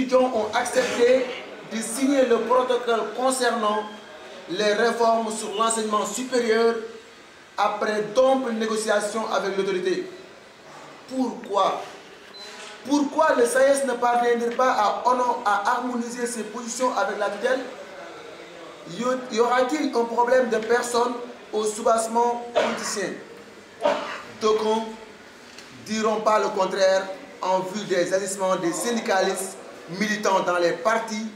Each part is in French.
étudiants ont accepté de signer le protocole concernant les réformes sur l'enseignement supérieur après d'amples négociations avec l'autorité. Pourquoi? Pourquoi le SAES ne parviendrait pas à harmoniser ses positions avec la tutelle? Y aura-t-il un problème de personnes au soubassement politicien? D'aucuns diront pas le contraire en vue des agissements des syndicalistes militants dans les partis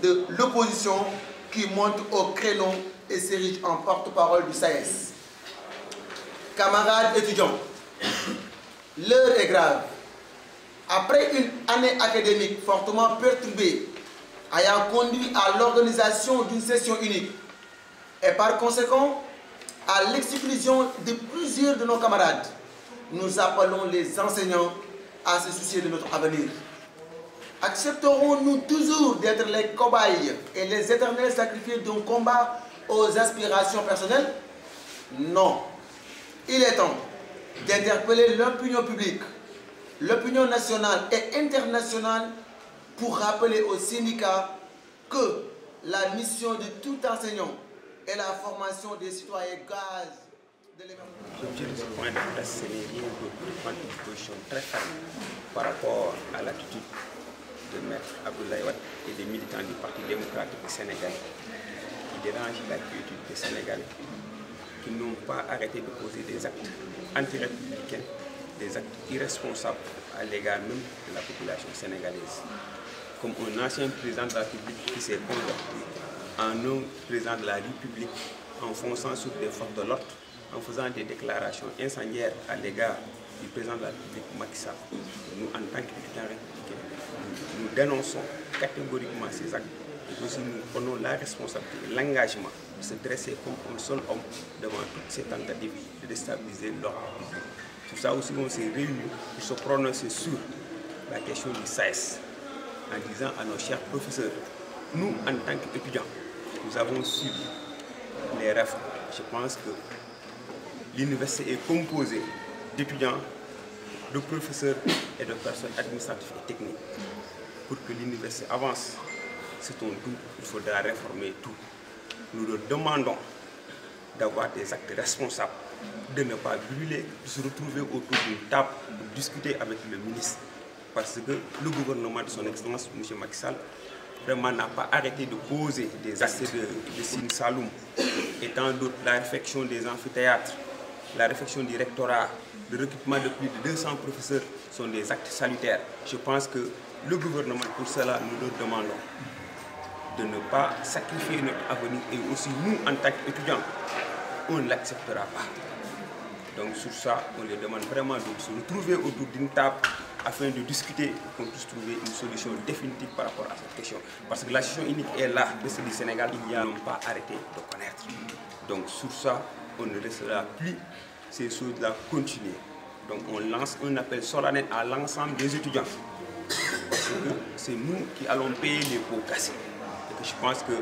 de l'opposition qui montent au créneau et s'érigent en porte-parole du SAES. Camarades étudiants, l'heure est grave. Après une année académique fortement perturbée, ayant conduit à l'organisation d'une session unique et par conséquent à l'exclusion de plusieurs de nos camarades, nous appelons les enseignants à se soucier de notre avenir. Accepterons-nous toujours d'être les cobayes et les éternels sacrifiés d'un combat aux aspirations personnelles? Non. Il est temps d'interpeller l'opinion publique, l'opinion nationale et internationale pour rappeler aux syndicats que la mission de tout enseignant est la formation des citoyens gaz de l'émergence. L'objet de ce point de presse, ce n'est rien d'autre que de prendre une position très ferme par rapport à l'attitude de Maître Abdoulaye Wade et des militants du Parti démocratique sénégalais qui dérangent la quiétude des Sénégalais, qui n'ont pas arrêté de poser des actes anti-républicains, des actes irresponsables à l'égard même de la population sénégalaise. Comme un ancien président de la République qui s'est converti en un président de la République en fonçant sur des forces de l'ordre, en faisant des déclarations incendiaires à l'égard du président de la République Macky Sall. Nous, en tant qu'étudiants républicains, nous dénonçons catégoriquement ces actes et aussi nous prenons la responsabilité et l'engagement de se dresser comme un seul homme devant toutes ces tentatives de déstabiliser l'ordre public. Tout ça aussi, on s'est réunis pour se prononcer sur la question du SAES en disant à nos chers professeurs, nous, en tant qu'étudiants, nous avons suivi les réformes. Je pense que l'université est composée d'étudiants, de professeurs et de personnes administratives et techniques. Pour que l'université avance, c'est un tout, il faudra réformer tout. Nous leur demandons d'avoir des actes responsables, de ne pas brûler, de se retrouver autour d'une table pour discuter avec le ministre. Parce que le gouvernement de son Excellence, M. Macky Sall, vraiment n'a pas arrêté de poser des actes de Sine Saloum et tant d'autres, la réfection des amphithéâtres, la réfection du rectorat, le recrutement de plus de 200 professeurs sont des actes salutaires. Je pense que le gouvernement, pour cela, nous leur demandons de ne pas sacrifier notre avenir et aussi nous, en tant qu'étudiants, on ne l'acceptera pas. Donc sur ça, on les demande vraiment de se retrouver autour d'une table afin de discuter et qu'on puisse trouver une solution définitive par rapport à cette question. Parce que la situation unique est là, de ce du Sénégal, il n'y a pas arrêté de connaître. Donc sur ça, on ne laissera plus ces choses-là continuer. Donc on lance un appel solennel à l'ensemble des étudiants. Parce que c'est nous qui allons payer les pots cassés. Et que je pense que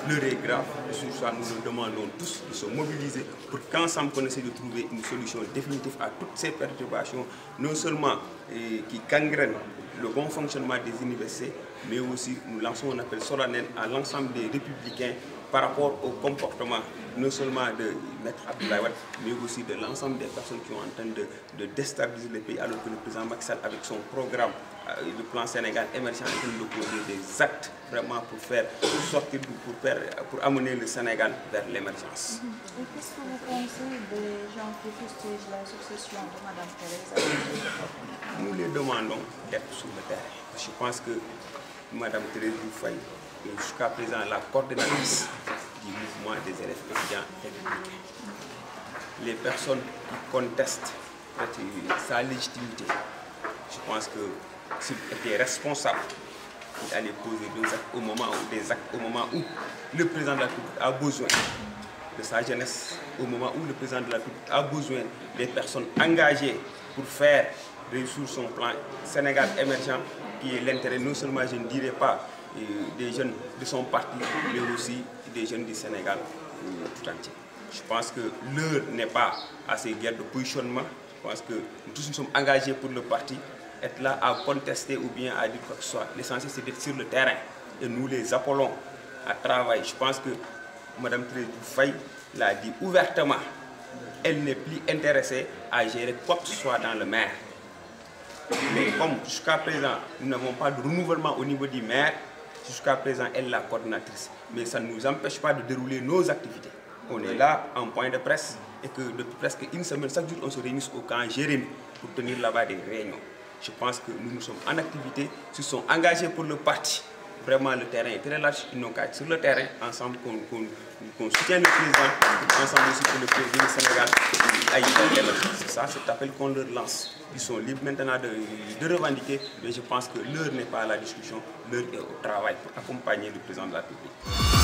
l'heure est grave. Et sur ça, nous nous demandons tous de se mobiliser pour qu'ensemble on essaie de trouver une solution définitive à toutes ces perturbations, non seulement qui gangrènent le bon fonctionnement des universités, mais aussi nous lançons un appel solennel à l'ensemble des républicains par rapport au comportement non seulement de Maître Abdoulaye Wade, mais aussi de l'ensemble des personnes qui sont en train de déstabiliser le pays, alors que le président Macky Sall, avec son programme, le plan Sénégal émergent, est en train de poser des actes vraiment pour faire sortir, pour amener le Sénégal vers l'émergence. Et qu'est-ce que vous pensez des gens qui fustigent la succession de Mme Thérèse? Nous les demandons d'être sur le terrain. Je pense que Mme Thérèse Faye est jusqu'à présent la coordonnatrice du mouvement des élèves étudiants républicains. Les personnes qui contestent sa légitimité, je pense que s'il était responsable, il allait poser des actes au moment où le président de la République a besoin de sa jeunesse, au moment où le président de la République a besoin des personnes engagées pour faire réussir son plan Sénégal émergent, qui est l'intérêt non seulement, je ne dirais pas, des jeunes de son parti, mais aussi des jeunes du Sénégal tout entier. Je pense que l'heure n'est pas à ces guerres de positionnement. Je pense que nous tous nous sommes engagés pour le parti. être là à contester ou bien à dire quoi que ce soit. L'essentiel, c'est d'être sur le terrain. Et nous les appelons à travailler. Je pense que Mme Thérèse Faye l'a dit ouvertement. Elle n'est plus intéressée à gérer quoi que ce soit dans le maire. Mais comme jusqu'à présent, nous n'avons pas de renouvellement au niveau du maire, jusqu'à présent, elle est la coordinatrice. Mais ça ne nous empêche pas de dérouler nos activités. On est là en point de presse et que depuis presque une semaine, chaque jour, on se réunit au camp Jérémy pour tenir là-bas des réunions. Je pense que nous sommes en activité, se sont engagés pour le parti. Vraiment, le terrain est très large. Ils n'ont qu'à être sur le terrain, ensemble, qu'on soutienne le président, ensemble aussi pour le président du Sénégal. C'est ça, cet appel qu'on leur lance. Ils sont libres maintenant de revendiquer, mais je pense que l'heure n'est pas à la discussion, l'heure est au travail pour accompagner le président de la République.